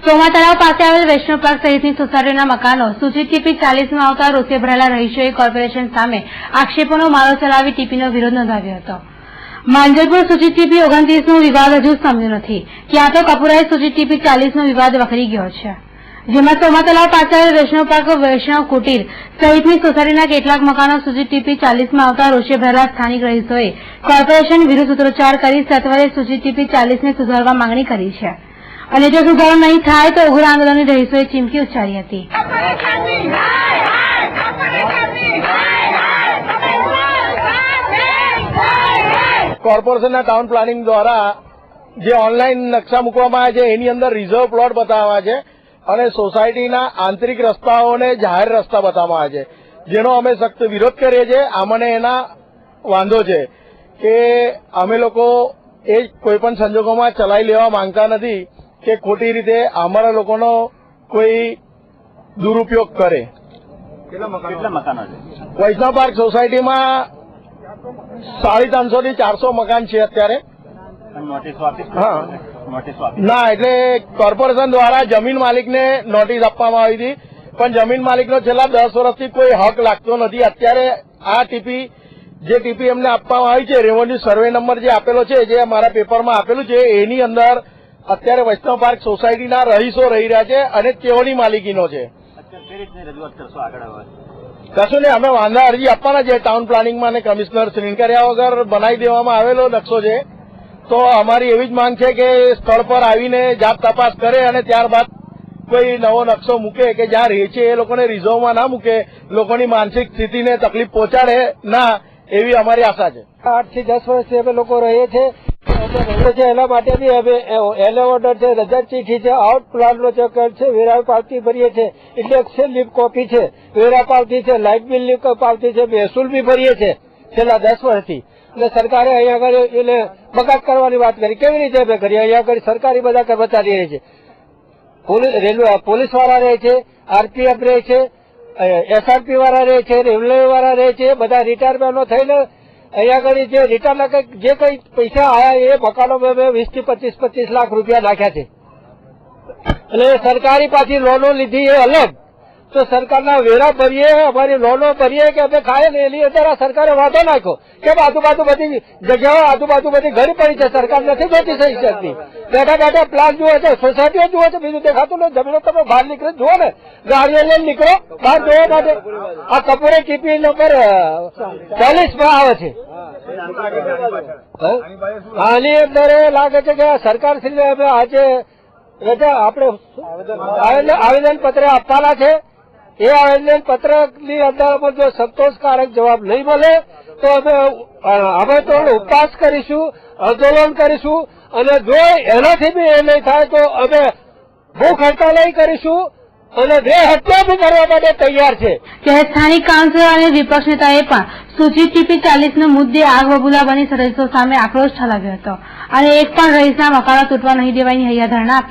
સોમા તળાવ પાસે આવેલ વૈષ્ણવ પાર્ક સહિતની સોસાયટીના મકાનો સૂચિત ટીપી 40માં આવતા રોષે ભરાયેલા રહીશોએ કોર્પોરેશન સામે આક્ષેપોનો મારો ચલાવી ટીપીનો વિરોધ નોંધાવ્યો હતો। માંજલપુર સૂચિત ટીપી 29નો વિવાદ હજુ શમ્યો નથી। ક્યાં તો કપુરાએ સૂચિત ટીપી 40નો વિવાદ વખરી ગયો છે, જેમાં સોમા તળાવ પાસે આવેલ વૈષ્ણવ પાર્ક વૈષ્ણવ કુટીર સહિતની સોસાયટીના કેટલાક મકાનો સૂચિત ટીપી 40માં આવતા રોષે ભરાયેલા સ્થાનિક રહીશોએ કોર્પોરેશન વિરુદ્ધ સૂત્રોચ્ચાર કરી સત્વરે સૂચિત ટીપી 40ને સુધારવા માંગણી કરી છે અને જો સુધારો નહીં થાય તો ઉગ્ર આંદોલનની રહીશોએ ચીમકી ઉચ્ચારી હતી। કોર્પોરેશનના ટાઉન પ્લાનિંગ દ્વારા જે ઓનલાઈન નકશા મૂકવામાં આવ્યા છે એની અંદર રિઝર્વ પ્લોટ બતાવવામાં છે અને સોસાયટીના આંતરિક રસ્તાઓને જાહેર રસ્તા બતાવવામાં આવ્યા છે, જેનો અમે સખ્ત વિરોધ કરીએ છીએ। અમને એના વાંધો છે કે અમે લોકો એ કોઈપણ સંજોગોમાં ચલાવી લેવા માંગતા નથી કે ખોટી રીતે અમારા લોકોનો કોઈ દુરુપયોગ કરે। કેટલા મકાનો છે? વૈષ્ણવ પાર્ક સોસાયટીમાં 350 થી 400 મકાન છે અત્યારે। હા, ના, એટલે કોર્પોરેશન દ્વારા જમીન માલિકને નોટિસ આપવામાં આવી હતી, પણ જમીન માલિકનો છેલ્લા 10 વર્ષથી કોઈ હક લાગતો નથી। અત્યારે આ ટીપી એમને આપવામાં આવી છે, રેવન્યુ સર્વે નંબર જે આપેલો છે, જે અમારા પેપરમાં આપેલું છે, એની અંદર અત્યારે વૈષ્ણવ પાર્ક સોસાયટીના રહીશો રહી રહ્યા છે અને તેઓની માલિકીનો છે। કશું નહીં, અમે વાંધા અરજી આપવાના છે ટાઉન પ્લાનિંગમાં અને કમિશનર શ્રીને કર્યા વગર બનાવી દેવામાં આવેલો નકશો છે। તો અમારી એવી જ માંગ છે કે સ્થળ પર આવીને જાત તપાસ કરે અને ત્યારબાદ કોઈ નવો નકશો મૂકે કે જ્યાં રહે છે એ લોકોને રિઝર્વમાં ના મૂકે, લોકોની માનસિક સ્થિતિને તકલીફ પહોંચાડે ના, એવી અમારી આશા છે। 8 થી 10 વર્ષથી અમે લોકો રહીએ છીએ, એના માટે બી અમે એલો ઓર્ડર છે, રજા ચીઠી છે, આઉટ પ્લાનનો ચક્કર છે, વેરા પાવતી ભરીએ છીએ, ઇલેક્શન લીપ કોપી છે, વેરા પાવતી છે, લાઇટ બિલ લીપ પાવતી છે, મહેસૂલ બી ભરીએ છીએ છેલ્લા 10 વર્ષથી। અને સરકારે અહીંયા આગળ એને બગાડ કરવાની વાત કરી, કેવી રીતે અમે કરીએ? અહીંયા આગળ સરકારી બધા કર્મચારી રહે છે, પોલીસ વાળા રહે છે, આરપીએફ રહે છે, એસઆરપી વાળા રહે છે, રેલવે વાળા રહે છે, બધા રિટાયરમેન્ટો થઈને અહીંયા આગળ જે રિટર્ન જે કઈ પૈસા આવ્યા એ મકાનોમાં મેં 20 થી 25 લાખ રૂપિયા નાખ્યા છે। એટલે સરકારી પાછી લોનો લીધી એ અલગ, તો સરકારના વેરા ભરીએ, અમારી લોનો ભરીએ કે અમે ખાઈએ ને એની અંદર આ સરકારે વાંધો નાખ્યો કે આજુબાજુ બધી જગ્યાઓ આજુબાજુ બધી ઘણી પડી છે, સરકાર નથી જોતી સહી શકતી। બેઠા બેઠા પ્લાન જુએ છે, સોસાયટીઓ જુએ છે, બીજું દેખાતું ને જમીનો તમે બહાર નીકળે જુઓ ને, ગાડીઓ લઈને નીકળો બહાર જોવા માટે। આ કપૂરે ટીપી નંબર 40માં આવે છે। આની અંદર એ લાગે છે કે સરકારશ્રીને અમે આજે રજા આપણે આવેદન પત્ર આપવાના છે। એ આવેદન પત્રની અંદર જો સંતોષકારક જવાબ નહીં મળે તો અમે તો ઉપવાસ કરીશું, આંદોલન કરીશું અને જો એનાથી બી એ નહીં થાય તો અમે ભૂખ હડતાલ કરીશું અને દેહ હત્યા બી કરવા માટે તૈયાર છે। ત્યારે સ્થાનિક કાઉન્સિલર અને વિપક્ષ નેતાએ પણ સૂચિત ટીપી 40નો મુદ્દે આગ બબૂલા બની રહીશો સામે આક્રોશ ઠાલવ્યો હતો અને એક પણ રહીશના મકાનો તૂટવા નહીં દેવાની હૈયાધારણા આપી।